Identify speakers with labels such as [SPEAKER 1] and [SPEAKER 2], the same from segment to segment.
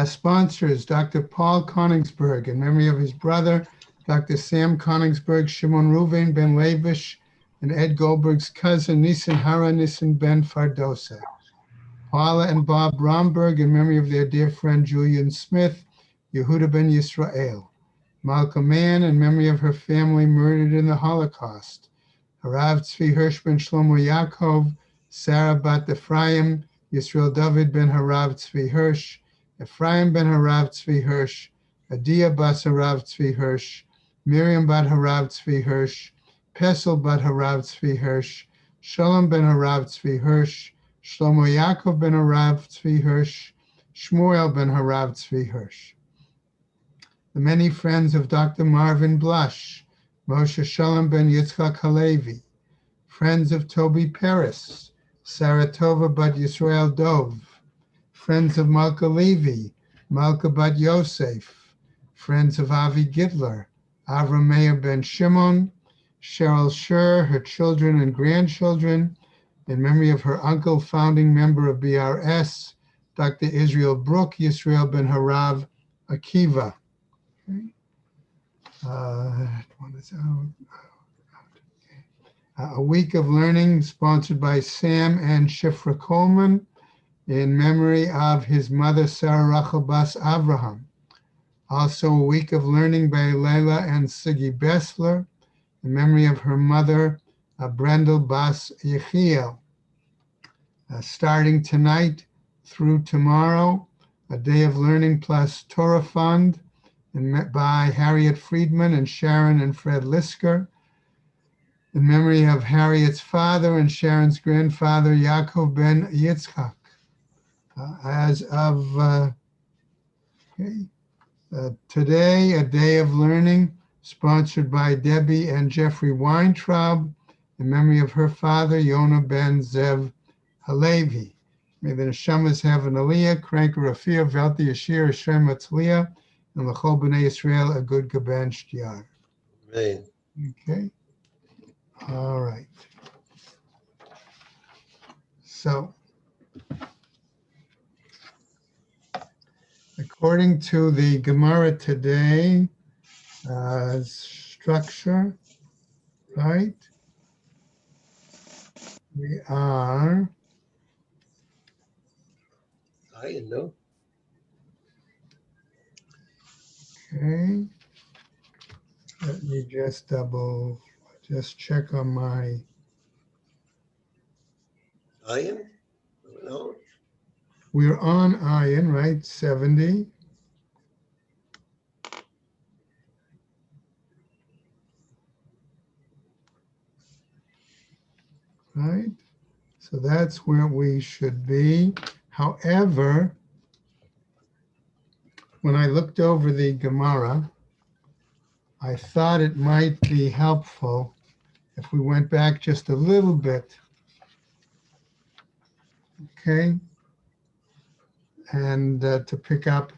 [SPEAKER 1] Sponsors, Dr. Paul Koningsberg, in memory of his brother, Dr. Sam Koningsberg, Shimon Ruven ben Levish, and Ed Goldberg's cousin, Nisan Hara Nisan ben Fardosa. Paula and Bob Bromberg, in memory of their dear friend Julian Smith, Yehuda ben Yisrael. Malcolm Mann, in memory of her family murdered in the Holocaust. Harav Tzvi Hirsch ben Shlomo Yaakov, Sarah bat Ephraim, Yisrael David ben Harav Tzvi Hirsch, Ephraim ben Harav Tzvi Hirsch, Adia bas Harav Tzvi Hirsch, Miriam bat Harav Tzvi Hirsch, Pesel bat Harav Tzvi Hirsch, Shalom ben Harav Tzvi Hirsch, Shlomo Yaakov ben Harav Tzvi Hirsch, Shmuel ben Harav Tzvi Hirsch. The many friends of Dr. Marvin Blush, Moshe Shalom ben Yitzchak Halevi, friends of Toby Paris, Saratova bat Yisrael Dov, friends of Malka Levi, Malka bat Yosef, friends of Avi Gidler, Avram Meir ben Shimon, Cheryl Scher, her children and grandchildren, in memory of her uncle, founding member of BRS, Dr. Israel Brook, Yisrael ben Harav Akiva. Okay. A week of learning sponsored by Sam and Shifra Coleman in memory of his mother, Sarah Rachel Bas Avraham. Also a week of learning by Leila and Siggy Bessler in memory of her mother, Brendel Bas Yechiel. Starting tonight through tomorrow, a day of learning plus Torah Fund by Harriet Friedman and Sharon and Fred Lisker, in memory of Harriet's father and Sharon's grandfather, Yaakov ben Yitzchak. As of today, a day of learning sponsored by Debbie and Jeffrey Weintraub, in memory of her father, Yonah ben Zev Halevi. May the Neshamas have an Aliyah, Krank Rafia, Velti Yashir, Hashem Matzliah, and L'chol B'nai Yisrael, a good Gaban Shtiyar.
[SPEAKER 2] Amen.
[SPEAKER 1] Okay. All right. So, according to the Gemara today, structure, right? We are.
[SPEAKER 2] I know.
[SPEAKER 1] Okay. Let me just check on my.
[SPEAKER 2] Iron? No.
[SPEAKER 1] We're on iron, right? 70. Right? So that's where we should be. However, when I looked over the Gemara, I thought it might be helpful if we went back just a little bit, okay? And to pick up,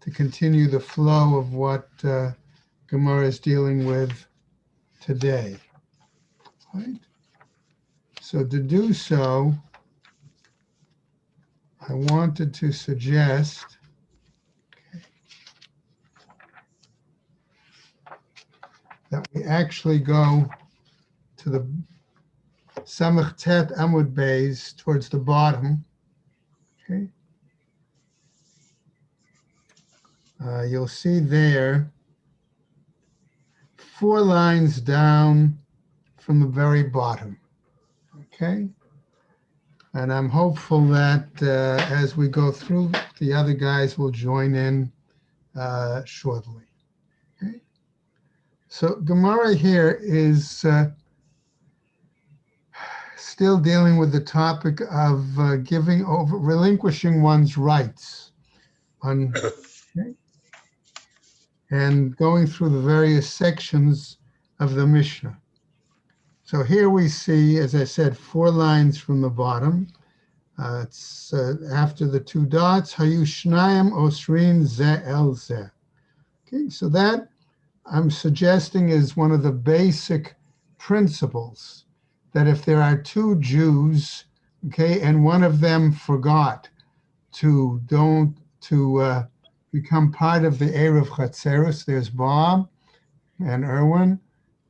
[SPEAKER 1] to continue the flow of what Gemara is dealing with today, right? So to do so, I wanted to suggest that we actually go to the Samach Tet Amud Beis towards the bottom. Okay. You'll see there 4 lines down from the very bottom. Okay. And I'm hopeful that as we go through, the other guys will join in shortly. Okay. So Gemara here is still dealing with the topic of relinquishing one's rights on, okay, and going through the various sections of the Mishnah. So here we see, as I said, 4 lines from the bottom. It's after the 2 dots, Hayu Shnayim Osrin Ze El Ze. Okay, so that I'm suggesting is one of the basic principles, that if there are 2 Jews, okay, and one of them forgot to don't to become part of the Eruv Chatzerus. There's Bob and Erwin,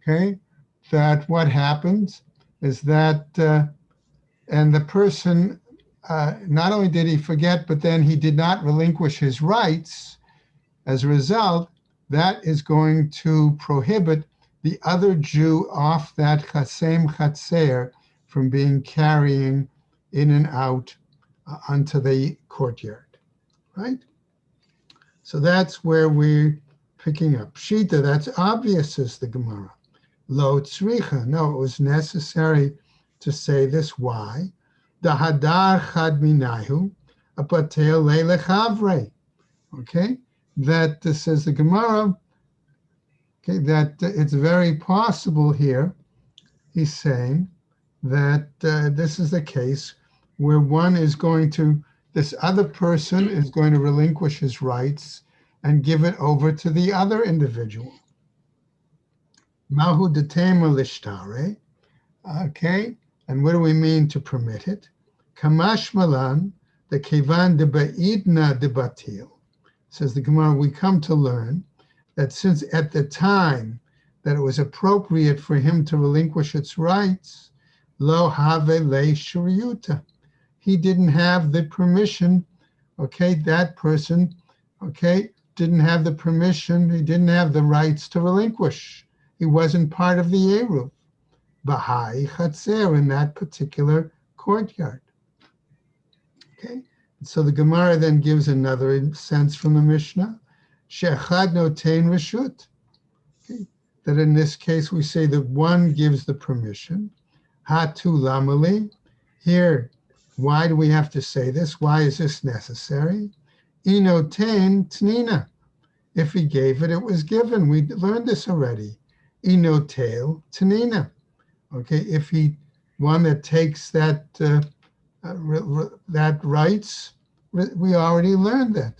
[SPEAKER 1] okay? That what happens is that, and the person, not only did he forget, but then he did not relinquish his rights. As a result, that is going to prohibit the other Jew off that Chasem Chatzer from being carrying in and out onto the courtyard, right? So that's where we're picking up. Shita, that's obvious, says the Gemara. Lo tzricha, no, it was necessary to say this. Why? The hadar chad minayu, apatel lelechavre. Okay, that says the Gemara. Okay, that it's very possible here. He's saying that this is the case where one is going to, this other person is going to relinquish his rights and give it over to the other individual. Mahu detema lishtare. Okay, and what do we mean to permit it? Kamash malan, the kevan de ba'idna de batil. Says the Gemara, we come to learn that since at the time that it was appropriate for him to relinquish its rights, lo have le shuriyuta. He didn't have the permission, okay, that person, okay, didn't have the permission, he didn't have the rights to relinquish. He wasn't part of the Eruv. Bahai Chatzer, in that particular courtyard. Okay, so the Gemara then gives another sense from the Mishnah. She'echad notein reshut. Okay, that in this case we say that one gives the permission. Hatu lamali. Here, why do we have to say this? Why is this necessary? Inotein tnina. If he gave it, it was given. We learned this already. Inotel tnina. Okay, if he, one that takes that that rights, we already learned that,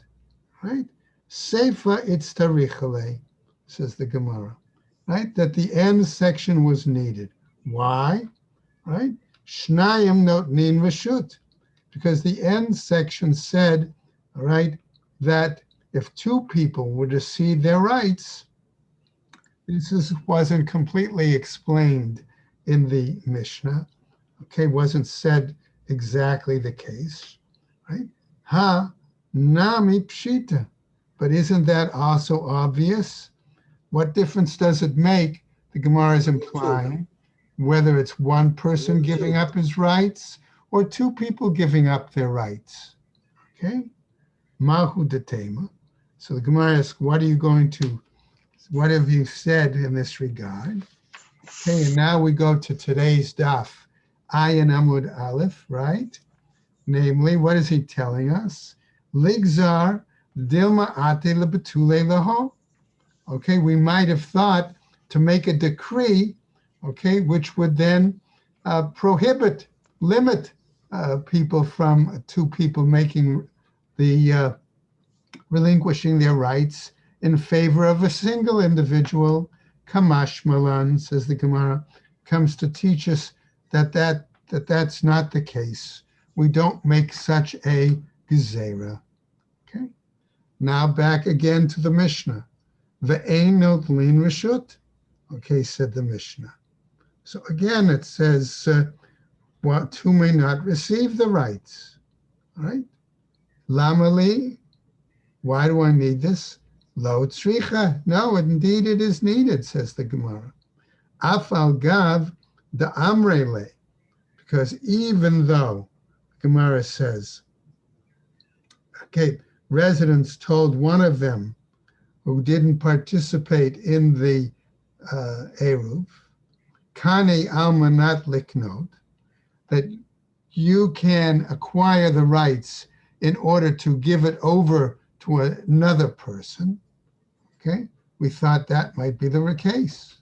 [SPEAKER 1] right? Seifa it's tarichale, says the Gemara, right? That the end section was needed. Why? Right? Shnayim notnin reshut, because the end section said, right, that if two people were to cede their rights, this wasn't completely explained in the Mishnah, okay, wasn't said exactly the case, right? Ha nami pshita, but isn't that also obvious? What difference does it make? The Gemara is implying whether it's one person giving up his rights or two people giving up their rights, okay? Mahu detema. So the Gemara asks, what have you said in this regard? Okay, and now we go to today's daf, Ayin Amud Aleph, right? Namely, what is he telling us? Ligzar dilma ate lebetule leho. Okay, we might have thought to make a decree, okay, which would then limit people from two people making the relinquishing their rights in favor of a single individual. Kamash Malan, says the Gemara, comes to teach us that's not the case. We don't make such a gezerah. Okay. Now back again to the Mishnah. Ve'ein notlin reshut. Okay, said the Mishnah. So again, it says, two may not receive the rights. All right. Lamali. Why do I need this? Lo tzricha. No, indeed it is needed, says the Gemara. Afal gav the amrele. Because even though, Gemara says, okay, residents told one of them who didn't participate in the Eruv, Kane almanat liknot, that you can acquire the rights in order to give it over to another person. Okay, we thought that might be the case.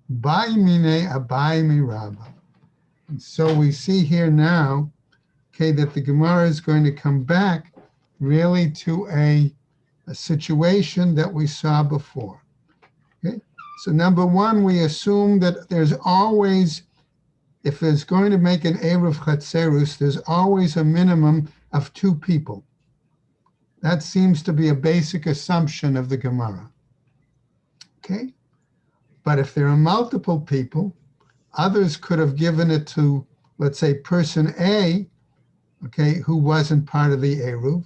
[SPEAKER 1] Bai mine abai miraba. And so we see here now, okay, that the Gemara is going to come back really to a situation that we saw before. Okay, so number one, we assume that there's always, if there's going to make an Eruv Chatzerus, there's always a minimum of two people. That seems to be a basic assumption of the Gemara. Okay? But if there are multiple people, others could have given it to, let's say, person A, okay, who wasn't part of the Eruv.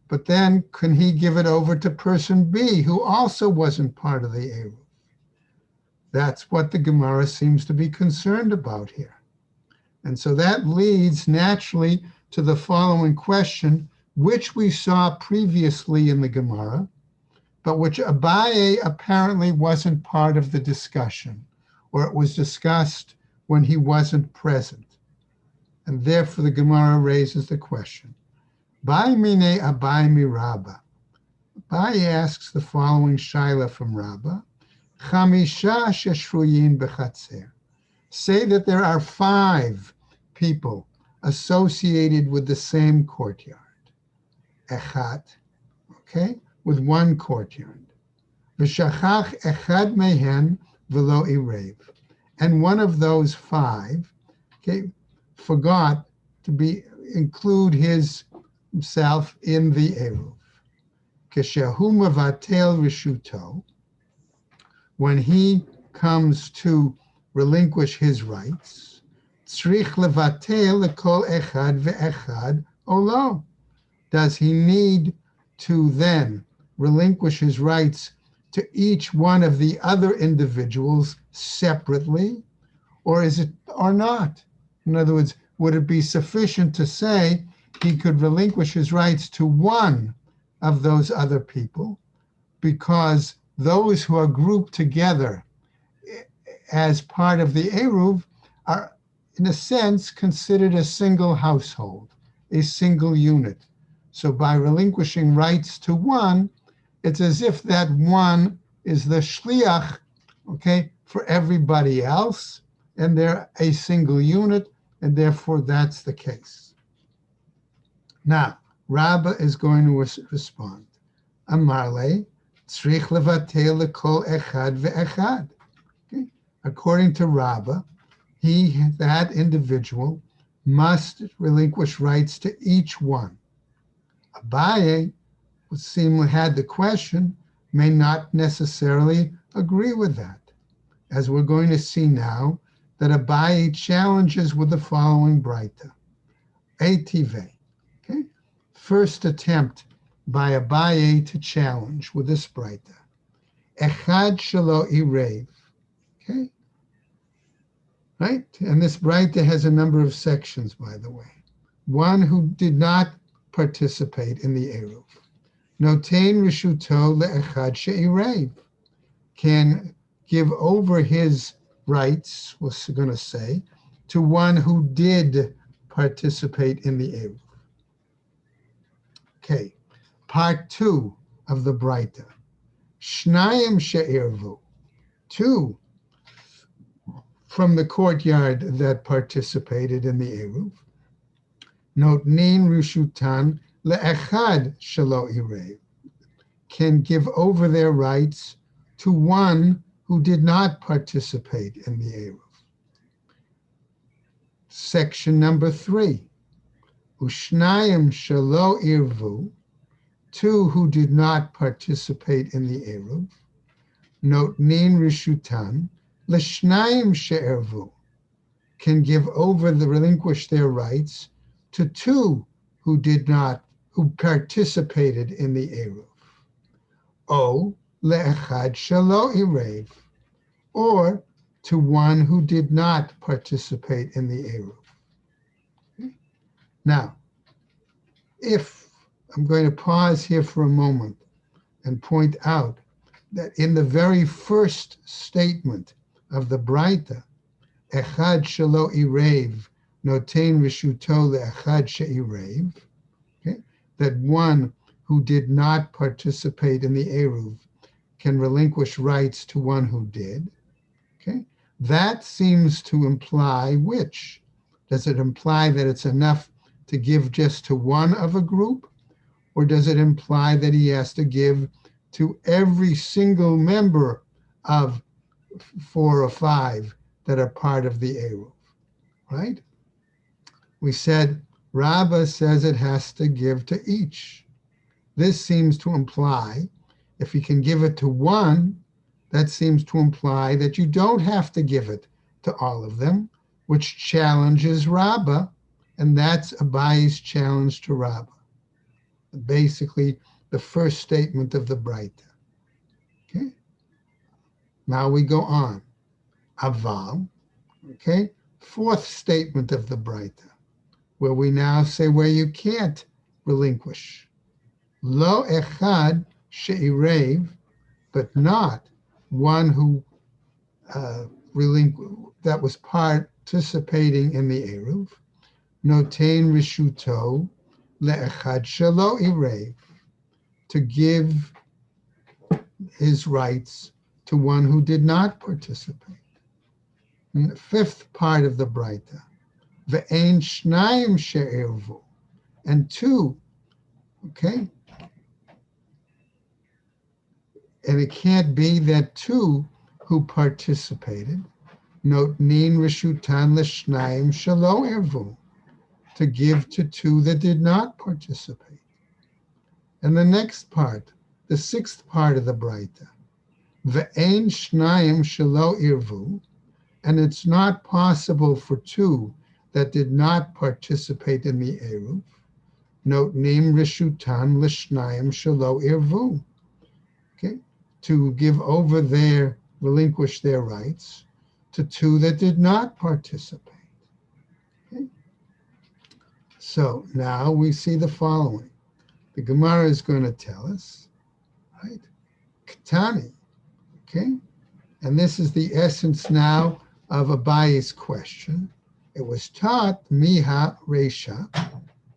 [SPEAKER 1] But then can he give it over to person B, who also wasn't part of the Eruv? That's what the Gemara seems to be concerned about here. And so that leads naturally to the following question, which we saw previously in the Gemara, but which Abaye apparently wasn't part of the discussion, or it was discussed when he wasn't present. And therefore the Gemara raises the question. Bai mine Abaye mi Rabba. Abaye asks the following shaila from Rabba. Chamisha sheshruyin bechatzer. Say that there are 5 people associated with the same courtyard. Echat, okay, with one courtyard. V'shachach echad mehen v'lo irev. And one of those 5, okay, forgot to include himself in the Eruv. Keshehu mevatel rishuto. When he comes to relinquish his rights, tzrich levatel lekol echad ve'echad olo. Does he need to then relinquish his rights to each one of the other individuals separately, or not? In other words, would it be sufficient to say he could relinquish his rights to one of those other people, because those who are grouped together as part of the Eruv are, in a sense, considered a single household, a single unit. So by relinquishing rights to one, it's as if that one is the shliach, okay, for everybody else, and they're a single unit, and therefore that's the case. Now, Rabbah is going to respond. Amarle, tzrich levatel lekol echad ve'echad. Okay? According to Rabbah, that individual must relinquish rights to each one. Abaye, who had the question, may not necessarily agree with that, as we're going to see now that Abaye challenges with the following braita. Eitive, okay? First attempt by Abaye to challenge with this braita. Echad shelo irev, okay? Right? And this braita has a number of sections, by the way. One who did not participate in the Eruv. Notain rishuto le'echad she'irev. Can give over his rights, we're going to say, to one who did participate in the Eruv. Okay, part 2 of the Braita. Shnayim she'irvu. 2 from the courtyard that participated in the Eruv. Notnin rishutan le'echad shelo irev. Can give over their rights to one who did not participate in the Eruv. Section number 3. Ushnayim shelo irvu. 2 who did not participate in the Eruv. Notnin rishutan l'shnayim she'ervu. Can give over relinquish their rights to 2 who participated in the Eruv. O le'echad shelo irev, or to one who did not participate in the Eruv. Okay. Now, if I'm going to pause here for a moment and point out that in the very first statement of the Braita, echad shelo irev, notain rishuto le'echad she'irev, okay, that one who did not participate in the Eruv can relinquish rights to one who did. Okay, that seems to imply which? Does it imply that it's enough to give just to one of a group, or does it imply that he has to give to every single member of 4 or 5 that are part of the Eruv? Right? We said Rabbah says it has to give to each. This seems to imply, if you can give it to one, that seems to imply that you don't have to give it to all of them, which challenges Rabbah, and that's Abayi's challenge to Rabbah. Basically, the first statement of the Braita. Okay. Now we go on. Aval. Okay. Fourth statement of the Braita, where we now say where you can't relinquish. Lo echad she'irev, but not one who that was participating in the Eruv. Notain rishuto le'echad shelo irev, to give his rights to one who did not participate. And the fifth part of the Braita, ve'ein shnayim she'irvu, and two, okay? And it can't be that two who participated, notnin rishutan l'shnayim shelo irvu, to give to two that did not participate. And the next part, the sixth part of the Braita, ve'ein shnayim shelo irvu, and it's not possible for two that did not participate in the Eruv, notnim rishutan l'shnayim shelo irvu, okay, to give over relinquish their rights to two that did not participate. Okay? So now we see the following. The Gemara is going to tell us, right? Katani, okay? And this is the essence now of Abayi's question. It was taught, Miha Resha,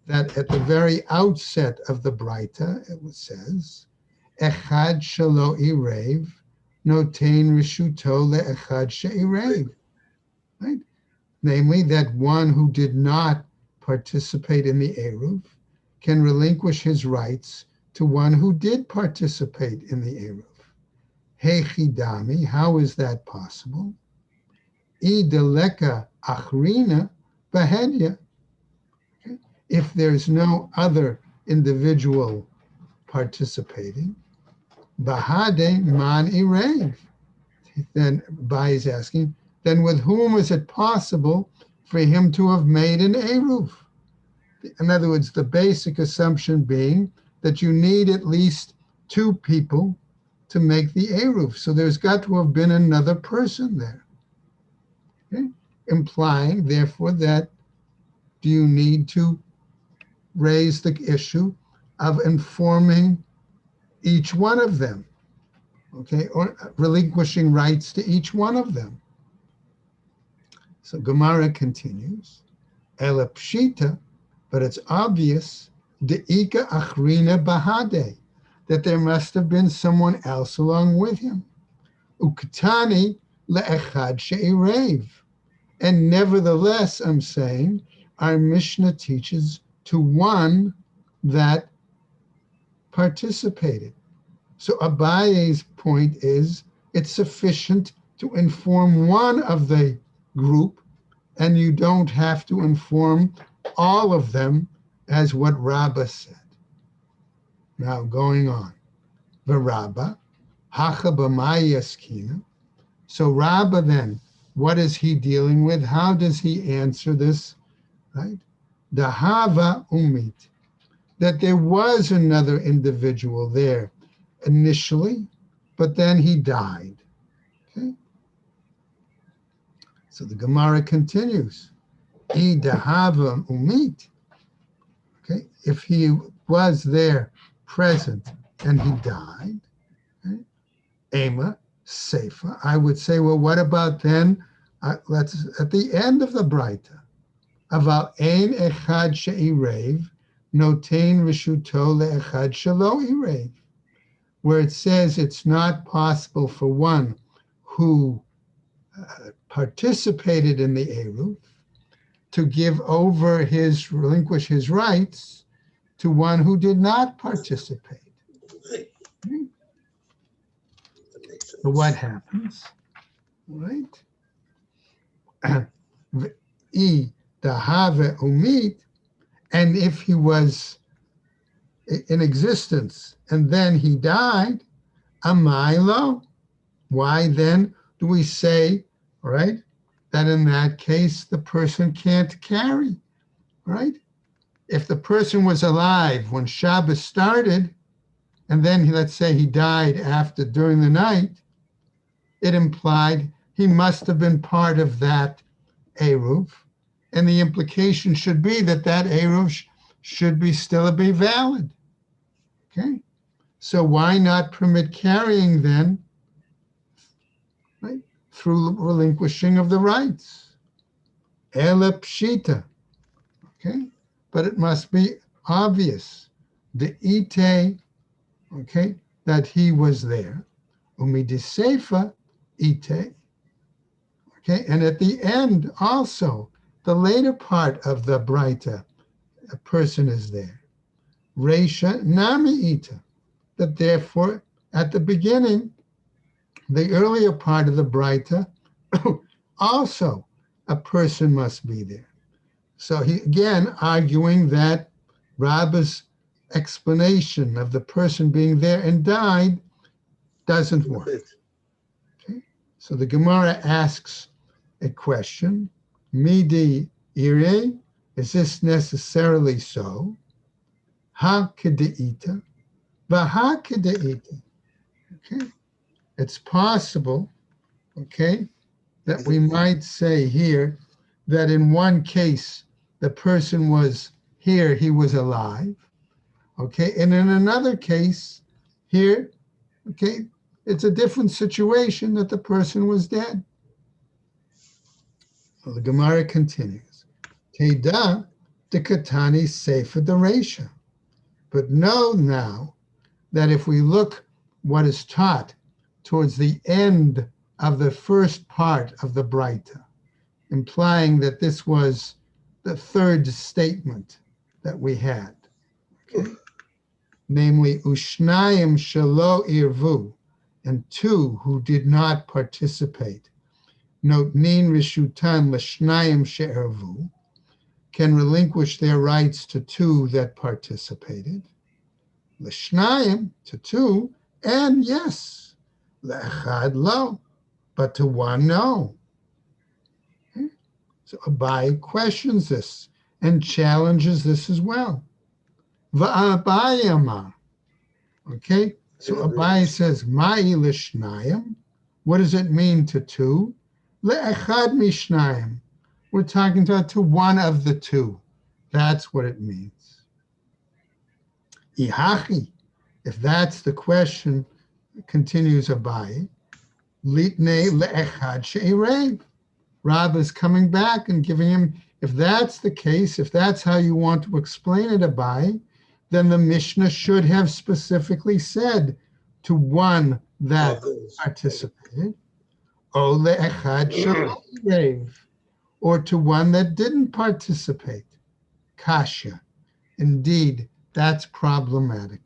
[SPEAKER 1] that at the very outset of the Braita, it says, Echad shelo irev, notain rishuto le'echad she'irev. Right? Namely, that one who did not participate in the Eruv can relinquish his rights to one who did participate in the Eruv. Hechidami, how is that possible? Ideleka achrina bahedya. If there's no other individual participating, bahade man irev. Then Bai is asking, then with whom is it possible for him to have made an Eruv? In other words, the basic assumption being that you need at least two people to make the Eruv. So there's got to have been another person there. Okay? Implying, therefore, that do you need to raise the issue of informing each one of them, okay, or relinquishing rights to each one of them. So Gemara continues, Ela pshita, but it's obvious, de'ika achrina bahade, that there must have been someone else along with him. Ukatani le'echad she'irev. And nevertheless, I'm saying, our Mishnah teaches to one that participated. So Abaye's point is, it's sufficient to inform one of the group, and you don't have to inform all of them, as what Rabbah said. Now, going on. V'Rabbah, hacha b'mai yaskina. So Rabbah then, what is he dealing with? How does he answer this? Right? Dahava umit, that there was another individual there initially, but then he died. Okay? So the Gemara continues. I dahava umit. Okay? If he was there present and he died, okay? Ema, Seifa, I would say, well, what about then? Let's at the end of the Braita. Aval ein echad she'irev, notain rishuto le'echad shelo irev, where it says it's not possible for one who participated in the Eruv to relinquish his rights to one who did not participate.
[SPEAKER 2] Right.
[SPEAKER 1] Okay.
[SPEAKER 2] That makes sense.
[SPEAKER 1] So what happens? Right? I dahave umit, and if he was in existence, and then he died, Amailo. Why then do we say, all right, that in that case the person can't carry, right? If the person was alive when Shabbos started, and then let's say he died during the night, it implied he must have been part of that Eruv, and the implication should be that Eruv should still be valid. Okay, so why not permit carrying then, right, through relinquishing of the rights? Ele pshita. Okay, but it must be obvious. The ite, okay, that he was there. Umidisefa ite. Okay, and at the end also, the later part of the Braita, a person is there. Reisha nami ita. That therefore, at the beginning, the earlier part of the Braita, also a person must be there. So he again arguing that Rabba's explanation of the person being there and died doesn't work. Okay? So the Gemara asks a question, Midi ire, is this necessarily so? Ha kedeita, vaha kedeita. Okay, it's possible, okay, that we might say here that in one case the person was here, he was alive, okay, and in another case here, okay, it's a different situation that the person was dead. Well, the Gemara continues, Teda de katani sefer de reisha. But know now that if we look what is taught towards the end of the first part of the Braita, implying that this was the third statement that we had, okay? Namely, Ushnayim shelo irvu, and two who did not participate, notnin rishutan l'shnayim she'ervu, can relinquish their rights to two that participated, l'shnayim, to two, and yes, le'echad lo, but to one no. Okay? So Abai questions this and challenges this as well. Va'abai amar. Okay, so Abai says, Ma'i l'shnayim. What does it mean to two? Le'echad mishnayim. We're talking to one of the two. That's what it means. Ihachi. If that's the question, continues Abai, litne le'echad she'irev. Rab is coming back and giving him, if that's the case, if that's how you want to explain it, Abai, then the Mishnah should have specifically said to one that participated, O le'echad she'irev, or to one that didn't participate. Kasha. Indeed, that's problematic.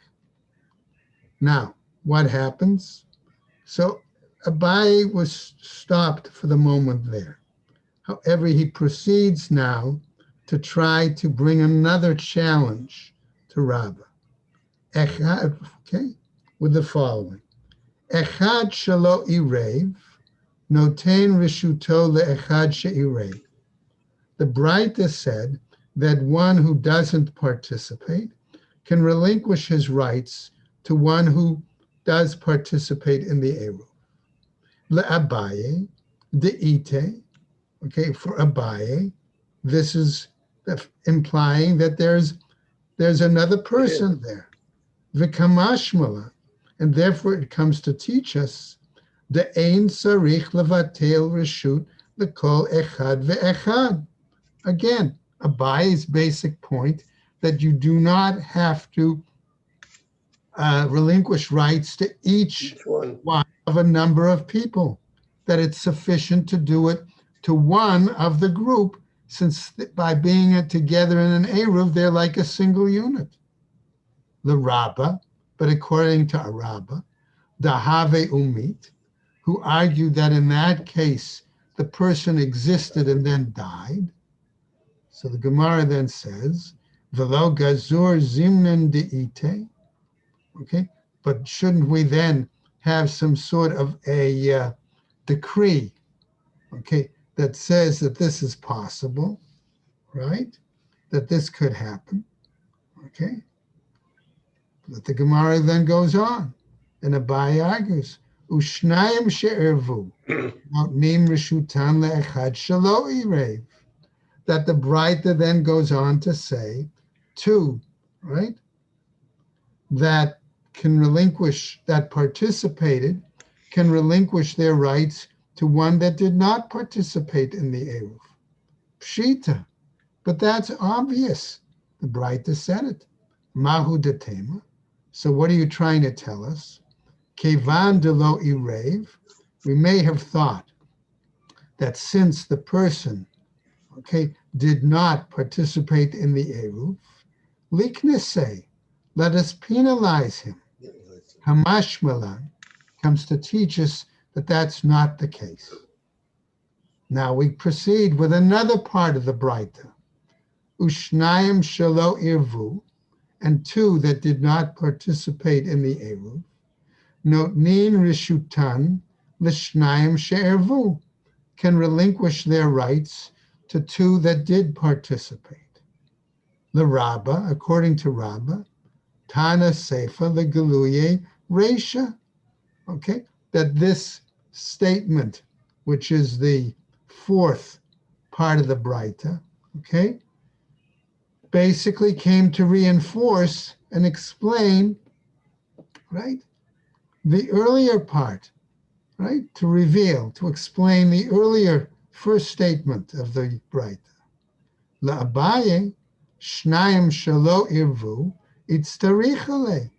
[SPEAKER 1] Now, what happens? So Abai was stopped for the moment there. However, he proceeds now to try to bring another challenge to Rabbah. Echad, okay, with the following. Echad shelo irev, noten rishuto le'echad she'irev. The Braita said that one who doesn't participate can relinquish his rights to one who does participate in the Eruv. Le'abaye, de'ite, okay, for Abaye, this is implying that there's another person there. V'kamashmala, and therefore it comes to teach us the ein sarich levatel reshut lekol echad ve'echad. Again, Abaye's basic point that you do not have to relinquish rights to each one of a number of people, that it's sufficient to do it to one of the group, since by being together in an Eruv, they're like a single unit. The Rabbah, but according to a Rabbah, the Have Umit, who argued that in that case, the person existed and then died. So the Gemara then says, Velo gazur zimnan deite. Okay, but shouldn't we then have some sort of a decree, okay, that says that this is possible, right? That this could happen, okay? But the Gemara then goes on, and Abai argues, Ushnayim she'ervu, notnim reshutan le'echad shelo irev. That the Braita then goes on to say, two, right, that can relinquish, that participated, can relinquish their rights to one that did not participate in the Eruv. Pshita. But that's obvious. The Braita said it. Mahu detema. So what are you trying to tell us? Kevan de lo irev. We may have thought that since the person, okay, did not participate in the Eruv, liknese, let us penalize him. Hamashmalan comes to teach us that that's not the case. Now we proceed with another part of the Braita. Ushnayim shelo irvu, and two that did not participate in the Eruv, notnin rishutan l'shnayim she'ervu, can relinquish their rights to two that did participate. The Rabba, according to Rabba, Tana Seifa the Galuye Reisha, okay, that this statement, which is the fourth part of the Braita, okay, basically came to reinforce and explain, right, the earlier part, right, to reveal, to explain the earlier first statement of the Braita. La'abaye, shnayim shelo irvu, itztarichale.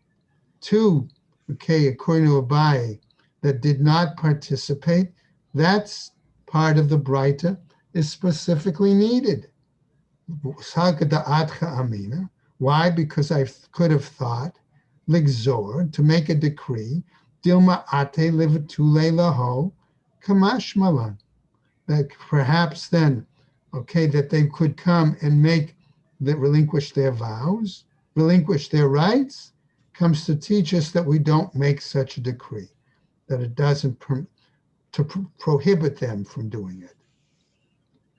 [SPEAKER 1] Two, okay, according to Abaye, that did not participate, that's part of the Braita is specifically needed. Why? Because I could have thought, ligzor, to make a decree, dilma ate livatule laho, kamashmalan, that perhaps then, okay, that they could come and relinquish their vows, relinquish their rights, comes to teach us that we don't make such a decree, that it doesn't prohibit them from doing it.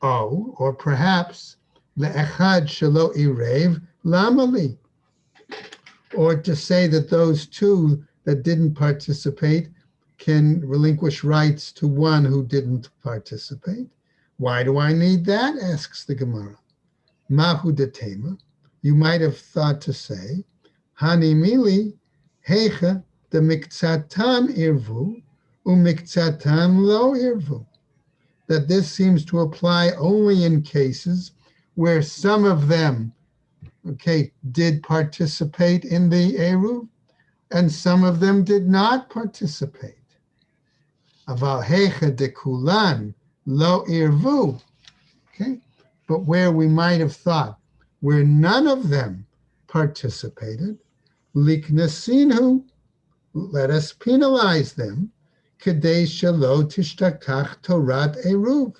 [SPEAKER 1] Oh, or perhaps le'echad shelo irev lamali, or to say that those two that didn't participate can relinquish rights to one who didn't participate. Why do I need that? Asks the Gemara. Mahu detema. You might have thought to say, Hani mili hecha de miktsatan irvu umiktsatan lo irvu. That this seems to apply only in cases where some of them, okay, did participate in the Eruv and some of them did not participate. Aval hecha de kulan lo irvu. Okay, but where we might have thought where none of them participated, liknasinu, let us penalize them, kedei shelo tishtakach torat eruv,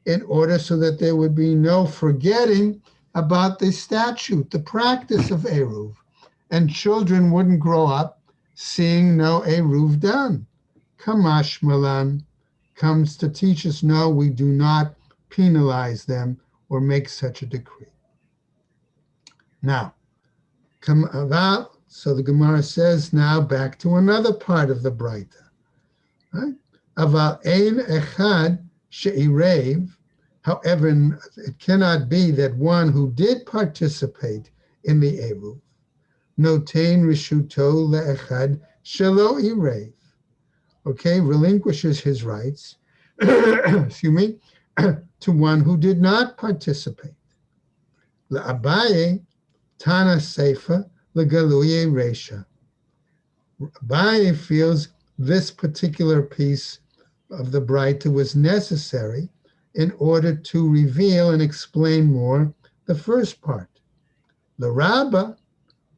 [SPEAKER 1] in order so that there would be no forgetting about the statute, the practice of eruv, and children wouldn't grow up seeing no eruv done. Kamash malan comes to teach us, no, we do not penalize them or make such a decree. Now, so the Gemara says now back to another part of the Braita. Right? Aval ein echad she'irev. However, it cannot be that one who did participate in the Eruv, notein rishuto le'echad shelo irev, okay, relinquishes his rights, excuse me, to one who did not participate. La'abaye tana seifa legaluye reisha. Abaye feels this particular piece of the Braita was necessary in order to reveal and explain more the first part. The Rabba,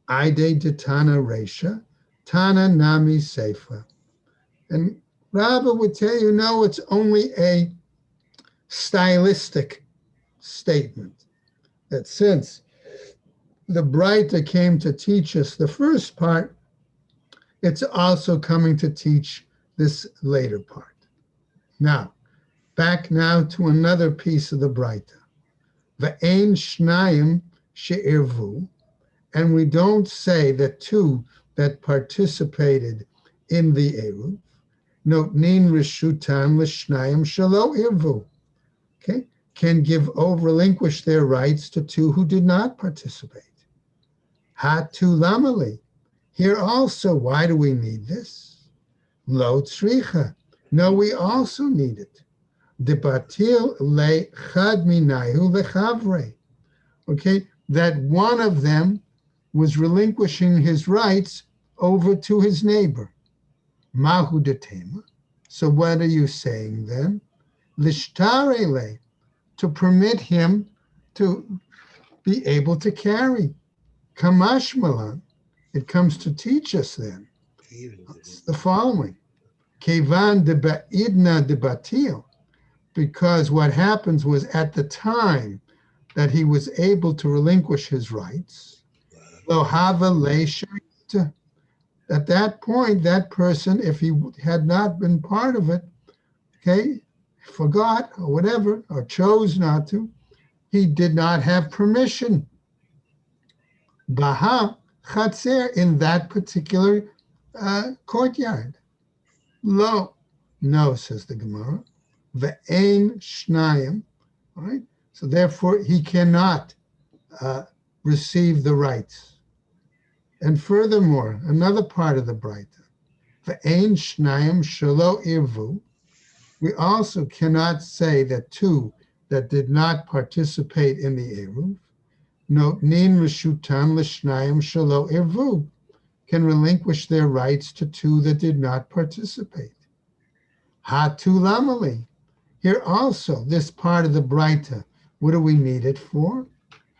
[SPEAKER 1] Aide de Tana Reisha, Tana Nami Seifa. And Rabba would tell you, no, it's only a stylistic statement. That since the Braita came to teach us the first part, it's also coming to teach this later part. Now, back now to another piece of the Braita. V'ein shnayim she'irvu, and we don't say that two that participated in the Eruv, notnin rishutam l'shnayim shelo irvu, okay, can give over, relinquish their rights to two who did not participate. Hatu lamali. Here also, why do we need this? Lo tzricha. No, we also need it. Debatil le chad minayu lechavre. Okay, that one of them was relinquishing his rights over to his neighbor. Mahu detema. So what are you saying then? Lishtare le, to permit him to be able to carry. Kamash malan. It comes to teach us then. It's the following. Kevan de ba'idna de batil. Because what happens was at the time that he was able to relinquish his rights, lo hava le sharita. At that point, that person, if he had not been part of it, okay, forgot or whatever, or chose not to, he did not have permission. Baha chatzer, in that particular courtyard. Lo, no, says the Gemara. Ve'ein shnayim, all right? So therefore, he cannot receive the rights. And furthermore, another part of the Braita, ve'ein shnayim shelo irvu, we also cannot say that two that did not participate in the Eruv, notnin rishutam l'shnayim shelo irvu, can relinquish their rights to two that did not participate. Hatu lamali. Here also, this part of the Braita, what do we need it for?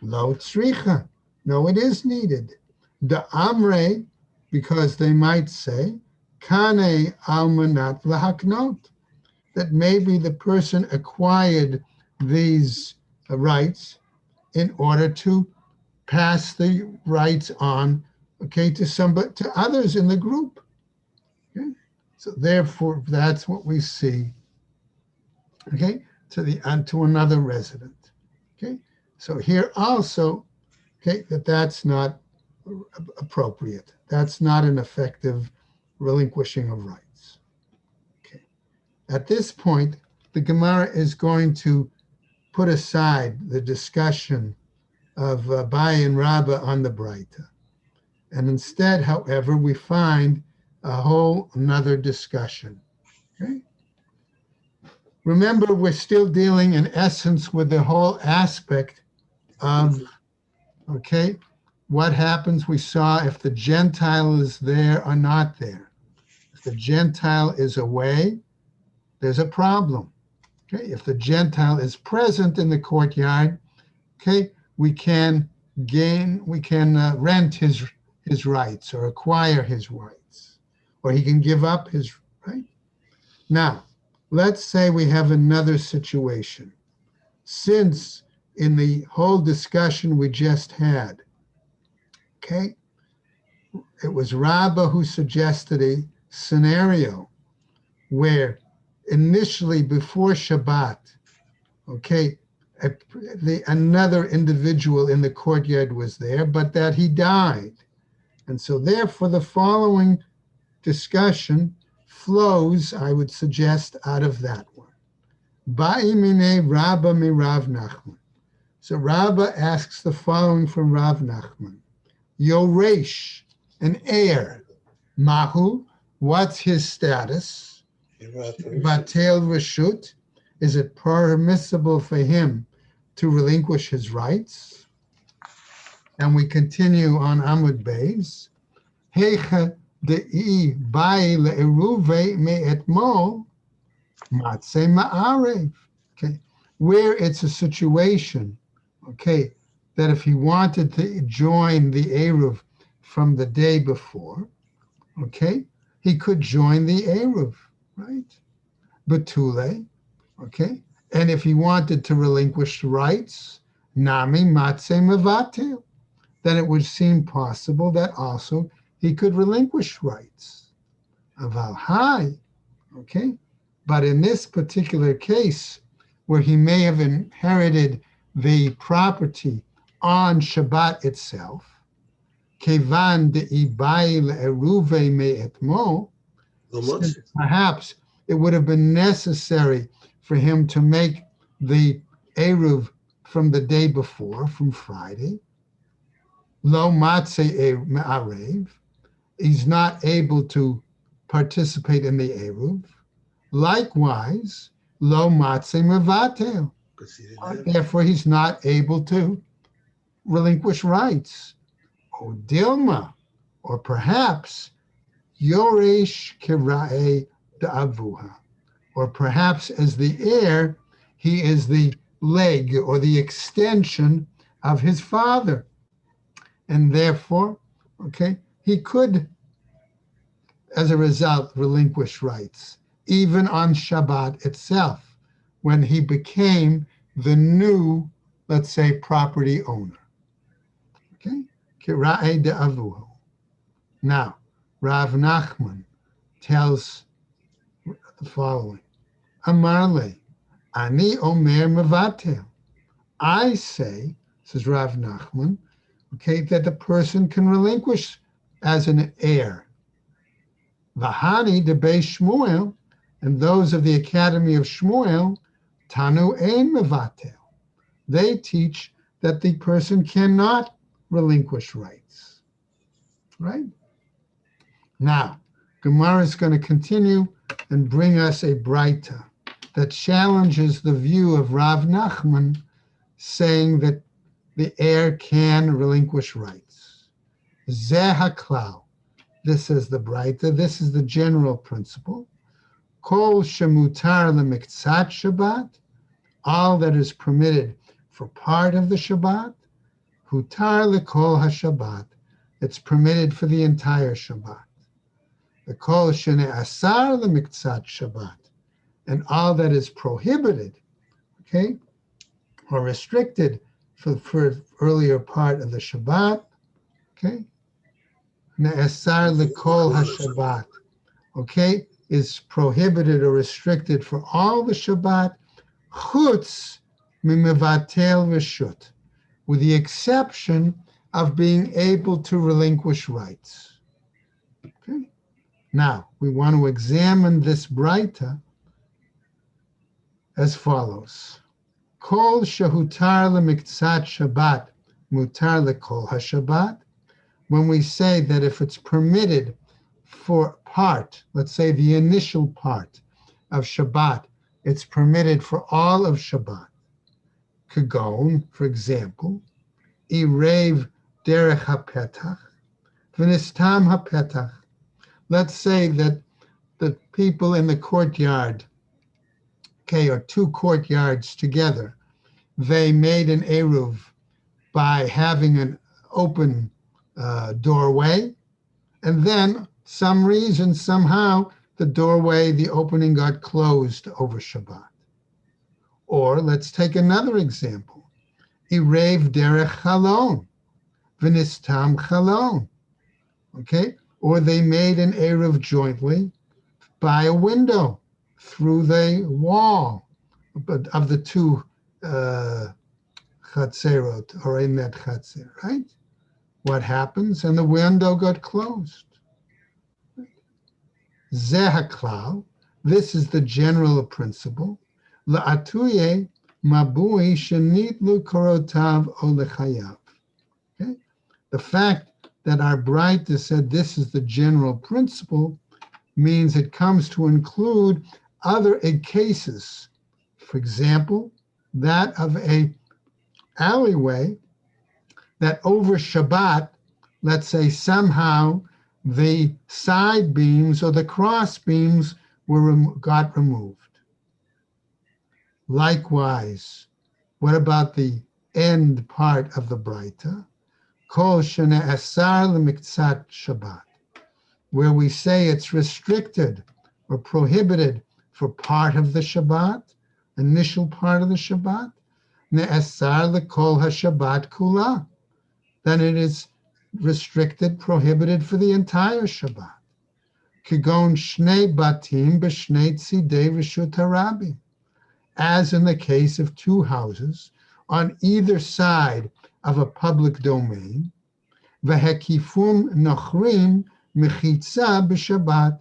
[SPEAKER 1] Lo tzricha. No, it is needed. The amre, because they might say, kane almanat lahaknot, that maybe the person acquired these rights in order to pass the rights on, okay, to others in the group. Okay? So therefore, that's what we see, okay, to another resident. Okay, so here also, okay, that's not appropriate. That's not an effective relinquishing of rights. Okay, at this point, the Gemara is going to put aside the discussion of Abai and Rabbah on the Braita. And instead, however, we find a whole another discussion. Okay? Remember, we're still dealing in essence with the whole aspect of, okay, what happens, we saw if the Gentile is there or not there. If the Gentile is away, there's a problem. Okay, if the Gentile is present in the courtyard, okay, we can rent his rights or acquire his rights, or he can give up his right. Now, let's say we have another situation. Since in the whole discussion we just had, okay, it was Rabbah who suggested a scenario where initially before Shabbat, okay, another individual in the courtyard was there, but that he died. And so therefore the following discussion flows, I would suggest, out of that one. Ba'imine Rabba mi Rav Nachman. So Rabbah asks the following from Rav Nachman. Yoresh, an heir. Mahu, what's his status? Batel Rashut, is it permissible for him to relinquish his rights? And we continue on Amud Beis. Heicha de'i bai le'eruve me'etmol matse ma'arev. Okay, where it's a situation, okay, that if he wanted to join the Eruv from the day before, okay, he could join the Eruv, right? Betule, okay? And if he wanted to relinquish rights, nami matse mevatel, then it would seem possible that also he could relinquish rights. Aval hai, okay? But in this particular case, where he may have inherited the property on Shabbat itself, kevan de'ibai le'eruve me'etmo, since perhaps it would have been necessary for him to make the Eruv from the day before, from Friday. Lo matzeh me'arev, he's not able to participate in the Eruv. Likewise, lo matzeh mevatel, therefore he's not able to relinquish rights. O dilma, or perhaps yoresh kirae da'avuha, or perhaps as the heir, he is the leg or the extension of his father. And therefore, okay, he could, as a result, relinquish rights, even on Shabbat itself, when he became the new, let's say, property owner. Okay? Kirae de'avuha. Now, Rav Nachman tells the following. Amar le, ani omer mevatel. I say, says Rav Nachman, okay, that the person can relinquish as an heir. Vahani de Beis Shmuel, and those of the Academy of Shmuel, Tanu ein mevatel. They teach that the person cannot relinquish rights. Right? Now, Gemara is going to continue and bring us a braita that challenges the view of Rav Nachman, saying that the heir can relinquish rights. Zeh haklal. This is the braita. This is the general principle. Kol shemutar lemiktzat Shabbat. All that is permitted for part of the Shabbat. Hutar lekol haShabbat. It's permitted for the entire Shabbat. The kol shene'asar lemiktzat Shabbat. And all that is prohibited, okay, or restricted for earlier part of the Shabbat, okay, ne'asar lekol haShabbat, okay, is prohibited or restricted for all the Shabbat, chutz mimevatel v'shut, with the exception of being able to relinquish rights. Okay. Now, we want to examine this braita as follows. Kol shehutar lemiktzat Shabbat, mutar lekol haShabbat. When we say that if it's permitted for part, let's say the initial part of Shabbat, it's permitted for all of Shabbat. Kagon, for example, irev derech hapetach, v'nistam hapetach. Let's say that the people in the courtyard, okay, or two courtyards together, they made an eruv by having an open doorway, and then some reason, somehow, the doorway, the opening got closed over Shabbat. Or let's take another example. Irev derech chalon, v'nistam chalon. Okay? Or they made an eruv jointly by a window through the wall of the two chatzerot, or in that chatzer, right? What happens? And the window got closed. Zeh haklal. This is the general principle. La'atuye mabui shenitlu korotav o lechayav. Okay? The fact that our Braita said this is the general principle means it comes to include other cases. For example, that of a alleyway that over Shabbat, let's say somehow the side beams or the cross beams got removed. Likewise, what about the end part of the Braita? Kol shene'asar lemiktzat Shabbat, where we say it's restricted or prohibited for part of the Shabbat, initial part of the Shabbat, ne'asar lekol haShabbat kula. then it is restricted, prohibited for the entire Shabbat. Kigon shnei batim b'shnei tzidei reshut harabim, as in the case of two houses on either side of a public domain, v'hekifum nochrim mechitza b'Shabbat,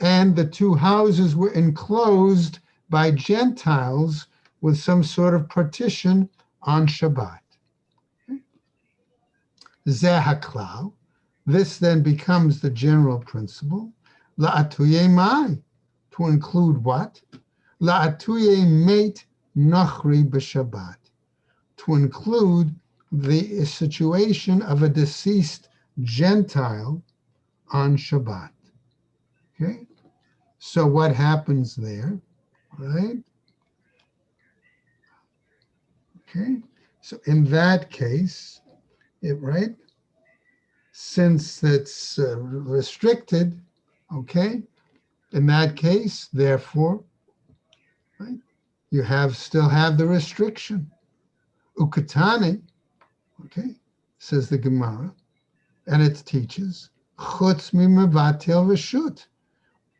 [SPEAKER 1] and the two houses were enclosed by Gentiles with some sort of partition on Shabbat. Zeh haklal, this then becomes the general principle. La'atuye mai, to include what? La'atuye meit nochri b'Shabbat, to include the situation of a deceased Gentile on Shabbat. Okay? So what happens there, right? Okay? So in that case, right? Since it's restricted, okay? In that case, therefore, right? You still have the restriction. Ukatane, okay, says the Gemara, and it teaches, chutz mimevatel reshut,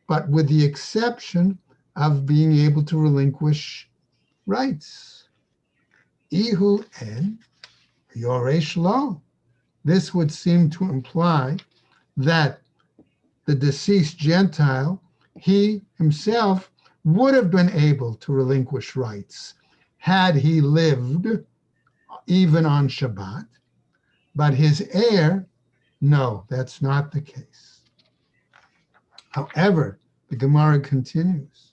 [SPEAKER 1] but with the exception of being able to relinquish rights. Ihu en yoresh lo. This would seem to imply that the deceased Gentile, he himself would have been able to relinquish rights had he lived even on Shabbat, but his heir, no, that's not the case. However, the Gemara continues,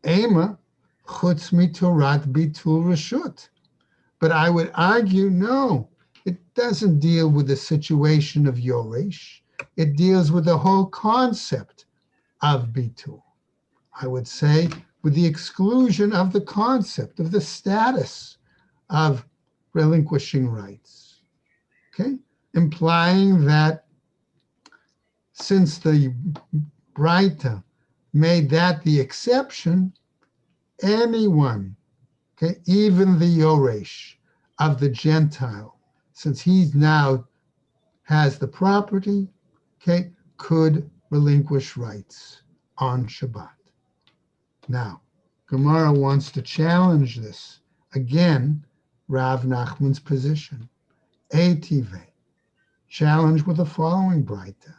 [SPEAKER 1] Ema chutz mitorat bitul reshut. But I would argue, no, it doesn't deal with the situation of Yoresh. It deals with the whole concept of bitul. I would say with the exclusion of the concept of the status of relinquishing rights. Okay? Implying that since the Braita made that the exception, anyone, okay, even the Yoresh of the Gentile, since he now has the property, okay, could relinquish rights on Shabbat. Now, Gemara wants to challenge this. Again, Rav Nachman's position. Eitive, challenge with the following Braita.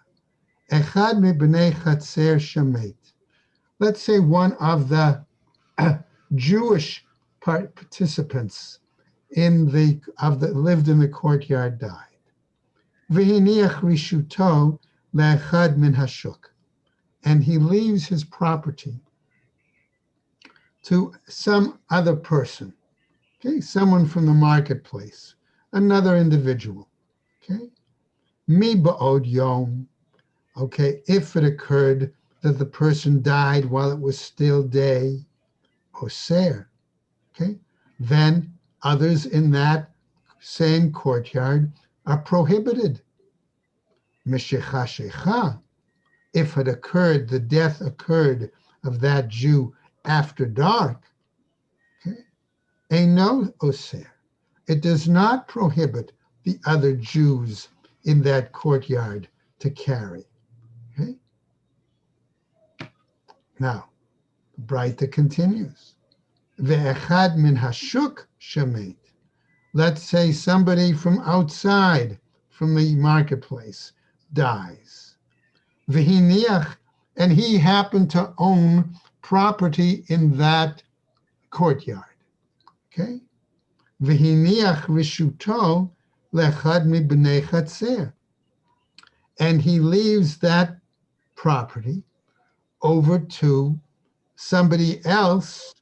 [SPEAKER 1] Echad mebnei chatzer shamet. Let's say one of the Jewish participants lived in the courtyard died. V'hiniach rishuto le'echad min hashuk, and he leaves his property to some other person, okay, someone from the marketplace, another individual, okay. Mi ba'od yom, okay, if it occurred that the person died while it was still day, oser, okay, then others in that same courtyard are prohibited. Meshecha shecha, if it occurred, the death occurred of that Jew after dark, okay, eino oser, it does not prohibit the other Jews in that courtyard to carry. Okay. Now, Braita continues. Ve'echad min hashuk shemet. Let's say somebody from outside, from the marketplace, dies. V'hiniach, and he happened to own property in that courtyard. Okay? V'hiniach rishuto lechad mibnei chatzer. And he leaves that property over to somebody else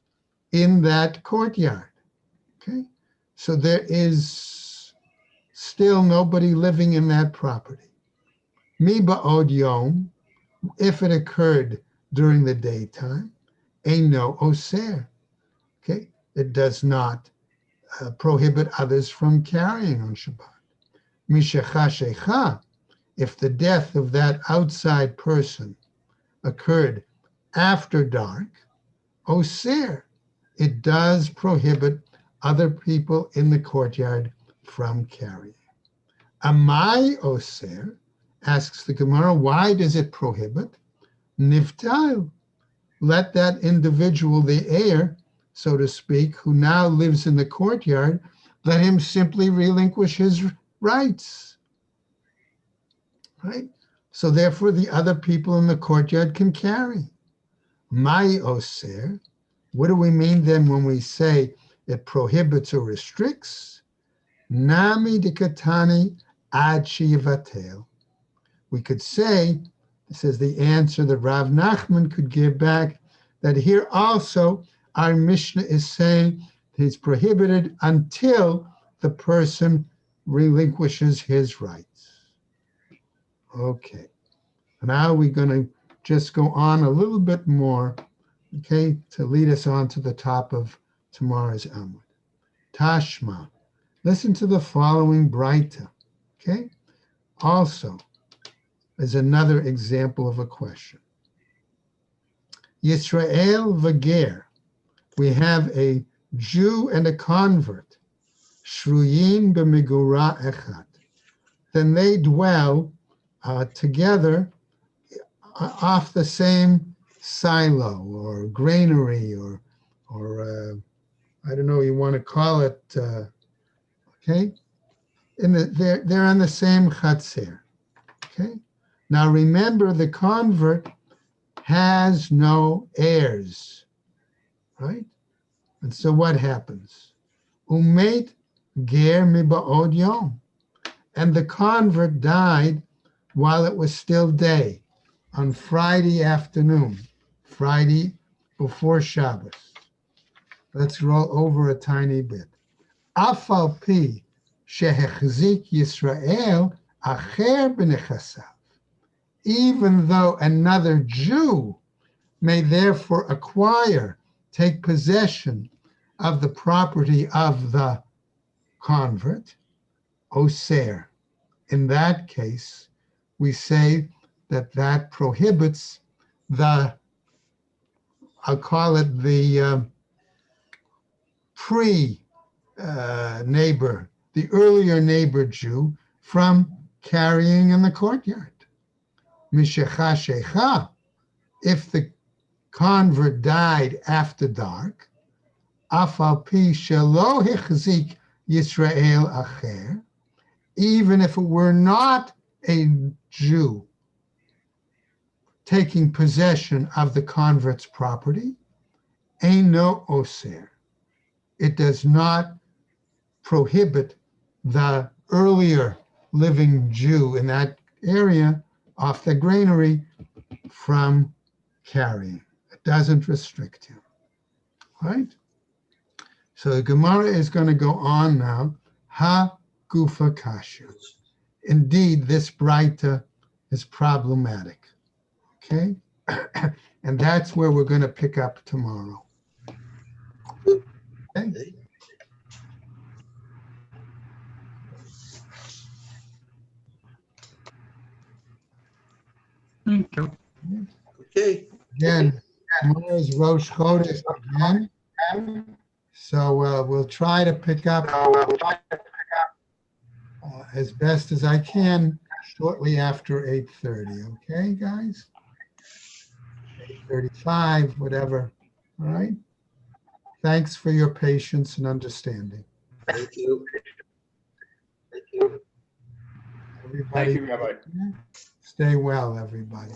[SPEAKER 1] in that courtyard. Okay? So there is still nobody living in that property. Mi ba'od yom, if it occurred during the daytime, eino oser. Okay? It does not prohibit others from carrying on Shabbat. Mishecha shecha, if the death of that outside person occurred after dark, oser, it does prohibit other people in the courtyard from carrying. Amai oser, asks the Gemara, why does it prohibit? Niftal, let that individual, the heir, so to speak, who now lives in the courtyard, let him simply relinquish his rights. Right? So therefore, the other people in the courtyard can carry. Mai oser, what do we mean then when we say it prohibits or restricts? Nami dikatani ad shivatel. We could say, this is the answer that Rav Nachman could give back, that here also our Mishnah is saying it's prohibited until the person relinquishes his rights. Okay, now we're going to just go on a little bit more, okay, to lead us on to the top of tomorrow's Amud. Tashma, listen to the following Braita, okay? Also, is another example of a question. Yisrael v'ger, we have a Jew and a convert, shruyin b'migura echad. Then they dwell together off the same silo or granary or I don't know, you want to call it, okay? They're on the same chatzer, okay? Now remember, the convert has no heirs, right? And so what happens? Umet ger miba'od yom. And the convert died while it was still day, on Friday afternoon, Friday before Shabbos. Let's roll over a tiny bit. Afal pi shehechzik Yisrael acher b'nechasav. Even though another Jew may therefore acquire, take possession of the property of the convert, oser. In that case, we say that prohibits the, I'll call it the pre-neighbor, the earlier neighbor Jew from carrying in the courtyard. Mishecha shecha, if the convert died after dark, afal pi shelo hechzik Yisrael acher, even if it were not a Jew taking possession of the convert's property, eino oser. It does not prohibit the earlier living Jew in that area off the granary from carrying. It doesn't restrict him, right? So the Gemara is going to go on now. Ha gufa kasha. Indeed, this Braita is problematic, okay? And that's where we're going to pick up tomorrow. Okay?
[SPEAKER 3] Thank you.
[SPEAKER 2] Okay.
[SPEAKER 1] Again, tomorrow is Rosh Chodesh again. So we'll try to pick up as best as I can shortly after 8:30. Okay, guys? 8:35, whatever. All right? Thanks for your patience and understanding.
[SPEAKER 2] Thank you.
[SPEAKER 1] Everybody,
[SPEAKER 3] Thank you, Rabbi.
[SPEAKER 1] stay well, everybody.